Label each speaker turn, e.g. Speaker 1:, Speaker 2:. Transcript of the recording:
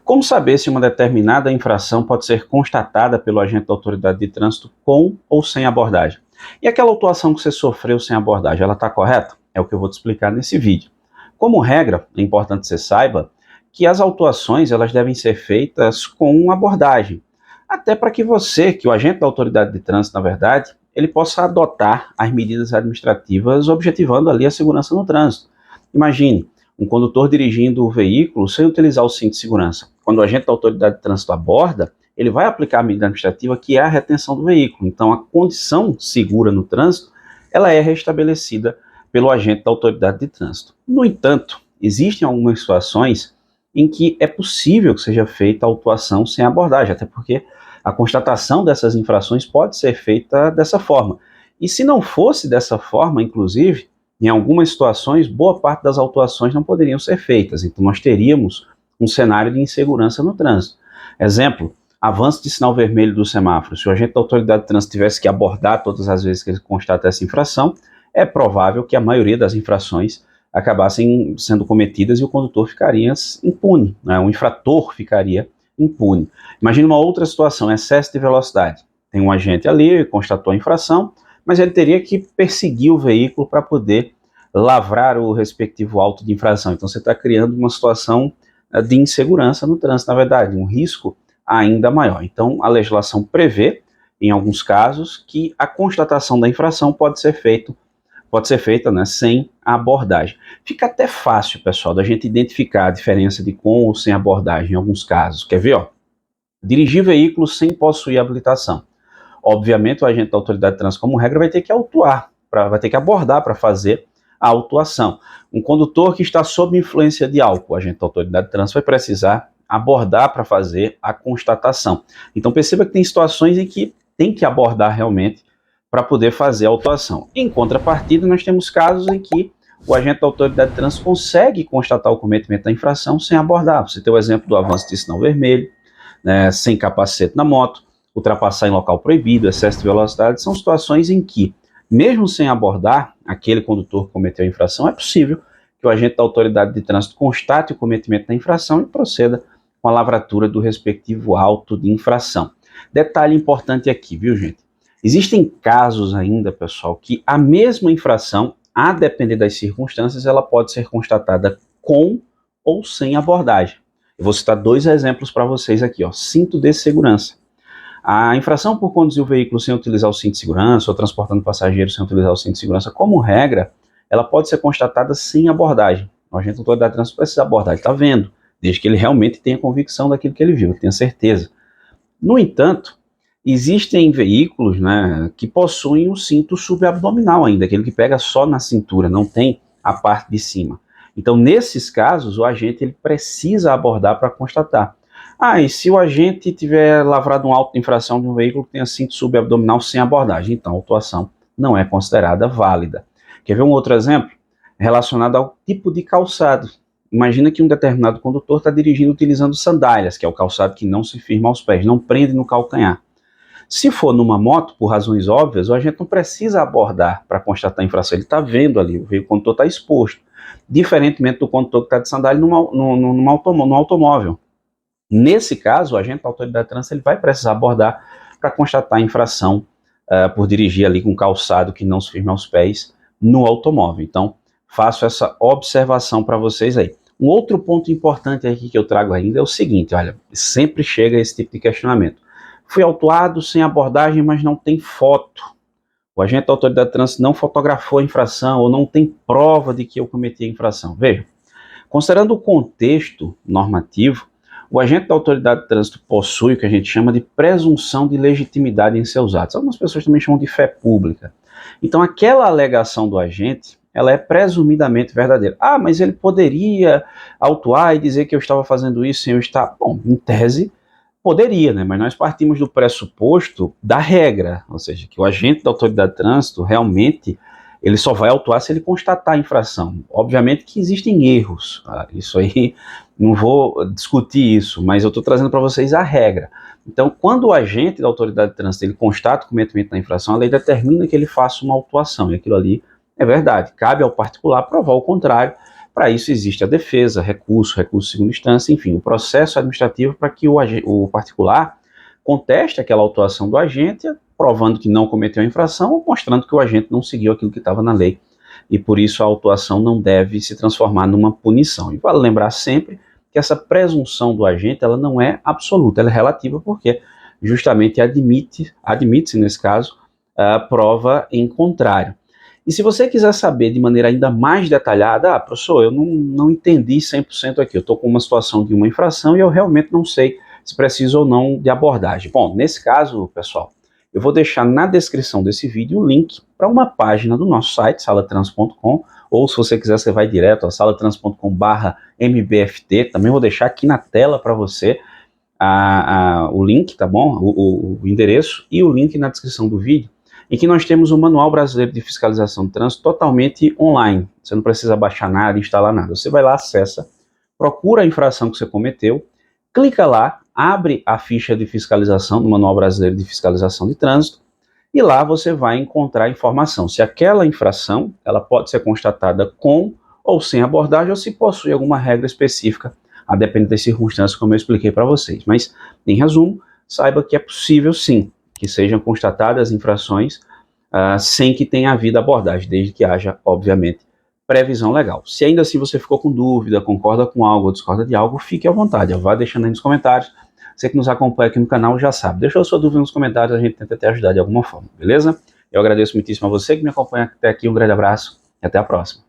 Speaker 1: Como saber se uma determinada infração pode ser constatada pelo agente da autoridade de trânsito com ou sem abordagem? E aquela autuação que você sofreu sem abordagem, ela está correta? É o que eu vou te explicar nesse vídeo. Como regra, é importante que você saiba que as autuações elas devem ser feitas com abordagem, até para que você, que o agente da autoridade de trânsito, na verdade, ele possa adotar as medidas administrativas objetivando ali a segurança no trânsito. Imagine um condutor dirigindo o veículo sem utilizar o cinto de segurança. Quando o agente da autoridade de trânsito aborda, ele vai aplicar a medida administrativa que é a retenção do veículo. Então, a condição segura no trânsito, ela é restabelecida pelo agente da autoridade de trânsito. No entanto, existem algumas situações em que é possível que seja feita a autuação sem abordagem, até porque a constatação dessas infrações pode ser feita dessa forma. E se não fosse dessa forma, inclusive, em algumas situações, boa parte das autuações não poderiam ser feitas. Então, nós teríamos um cenário de insegurança no trânsito. Exemplo, avanço de sinal vermelho do semáforo. Se o agente da autoridade de trânsito tivesse que abordar todas as vezes que ele constata essa infração, é provável que a maioria das infrações acabassem sendo cometidas e o condutor ficaria impune, né? O infrator ficaria impune. Imagine uma outra situação, excesso de velocidade. Tem um agente ali, constatou a infração, mas ele teria que perseguir o veículo para poder lavrar o respectivo auto de infração. Então você está criando uma situação de insegurança no trânsito, na verdade, um risco ainda maior. Então a legislação prevê, em alguns casos, que a constatação da infração pode ser feita, né, sem a abordagem. Fica até fácil, pessoal, da gente identificar a diferença de com ou sem abordagem em alguns casos. Quer ver? Dirigir veículo sem possuir habilitação. Obviamente, o agente da autoridade de trânsito, como regra, vai ter que autuar, vai ter que abordar para fazer a autuação. Um condutor que está sob influência de álcool, o agente da autoridade de trânsito vai precisar abordar para fazer a constatação. Então, perceba que tem situações em que tem que abordar realmente para poder fazer a autuação. Em contrapartida, nós temos casos em que o agente da autoridade de trânsito consegue constatar o cometimento da infração sem abordar. Você tem o exemplo do avanço de sinal vermelho, né, sem capacete na moto, ultrapassar em local proibido, excesso de velocidade, são situações em que, mesmo sem abordar aquele condutor que cometeu a infração, é possível que o agente da autoridade de trânsito constate o cometimento da infração e proceda com a lavratura do respectivo auto de infração. Detalhe importante aqui, viu, gente? Existem casos ainda, pessoal, que a mesma infração, a depender das circunstâncias, ela pode ser constatada com ou sem abordagem. Eu vou citar dois exemplos para vocês aqui, ó. Cinto de segurança. A infração por conduzir o veículo sem utilizar o cinto de segurança ou transportando passageiros sem utilizar o cinto de segurança, como regra, ela pode ser constatada sem abordagem. O agente da autoridade de trânsito precisa abordar, ele está vendo, desde que ele realmente tenha convicção daquilo que ele viu, tenha certeza. No entanto, existem veículos, né, que possuem o cinto subabdominal ainda, aquele que pega só na cintura, não tem a parte de cima. Então, nesses casos, o agente ele precisa abordar para constatar. E se o agente tiver lavrado um auto de infração de um veículo que tenha cinto subabdominal sem abordagem, então a autuação não é considerada válida. Quer ver um outro exemplo? Relacionado ao tipo de calçado. Imagina que um determinado condutor está dirigindo utilizando sandálias, que é o calçado que não se firma aos pés, não prende no calcanhar. Se for numa moto, por razões óbvias, o agente não precisa abordar para constatar a infração, ele está vendo ali, o condutor está exposto, diferentemente do condutor que está de sandália no automóvel. Nesse caso, o agente da autoridade de trânsito ele vai precisar abordar para constatar a infração por dirigir ali com calçado que não se firma aos pés no automóvel. Então, faço essa observação para vocês aí. Um outro ponto importante aqui que eu trago ainda é o seguinte, olha, sempre chega esse tipo de questionamento. Fui autuado sem abordagem, mas não tem foto. O agente da autoridade de trânsito não fotografou a infração ou não tem prova de que eu cometi a infração. Veja, considerando o contexto normativo, o agente da autoridade de trânsito possui o que a gente chama de presunção de legitimidade em seus atos. Algumas pessoas também chamam de fé pública. Então, aquela alegação do agente, ela é presumidamente verdadeira. Mas ele poderia autuar e dizer que eu estava fazendo isso sem eu estar... Bom, em tese, poderia, né? Mas nós partimos do pressuposto da regra, ou seja, que o agente da autoridade de trânsito realmente ele só vai autuar se ele constatar a infração. Obviamente que existem erros, isso aí, não vou discutir isso, mas eu estou trazendo para vocês a regra. Então, quando o agente da autoridade de trânsito ele constata o cometimento da infração, a lei determina que ele faça uma autuação, e aquilo ali é verdade. Cabe ao particular provar o contrário, Para isso existe a defesa, recurso de segunda instância, enfim, o processo administrativo para que o particular conteste aquela autuação do agente, provando que não cometeu a infração ou mostrando que o agente não seguiu aquilo que estava na lei. E por isso a autuação não deve se transformar numa punição. E vale lembrar sempre que essa presunção do agente ela não é absoluta, ela é relativa porque justamente admite-se nesse caso, a prova em contrário. E se você quiser saber de maneira ainda mais detalhada, professor, eu não entendi 100% aqui, eu estou com uma situação de uma infração e eu realmente não sei se preciso ou não de abordagem. Bom, nesse caso, pessoal, eu vou deixar na descrição desse vídeo o link para uma página do nosso site, salatrans.com, ou se você quiser, você vai direto a salatrans.com/mbft, também vou deixar aqui na tela para você o link, tá bom? O endereço e o link na descrição do vídeo, em que nós temos o Manual Brasileiro de Fiscalização de Trânsito totalmente online. Você não precisa baixar nada, instalar nada. Você vai lá, acessa, procura a infração que você cometeu, clica lá, abre a ficha de fiscalização do Manual Brasileiro de Fiscalização de Trânsito e lá você vai encontrar informação se aquela infração ela pode ser constatada com ou sem abordagem ou se possui alguma regra específica, a depender das circunstâncias, como eu expliquei para vocês. Mas, em resumo, saiba que é possível sim que sejam constatadas infrações sem que tenha havido abordagem, desde que haja, obviamente, previsão legal. Se ainda assim você ficou com dúvida, concorda com algo ou discorda de algo, fique à vontade, vá deixando aí nos comentários. Você que nos acompanha aqui no canal já sabe. Deixa a sua dúvida nos comentários, a gente tenta te ajudar de alguma forma, beleza? Eu agradeço muitíssimo a você que me acompanha até aqui, um grande abraço e até a próxima.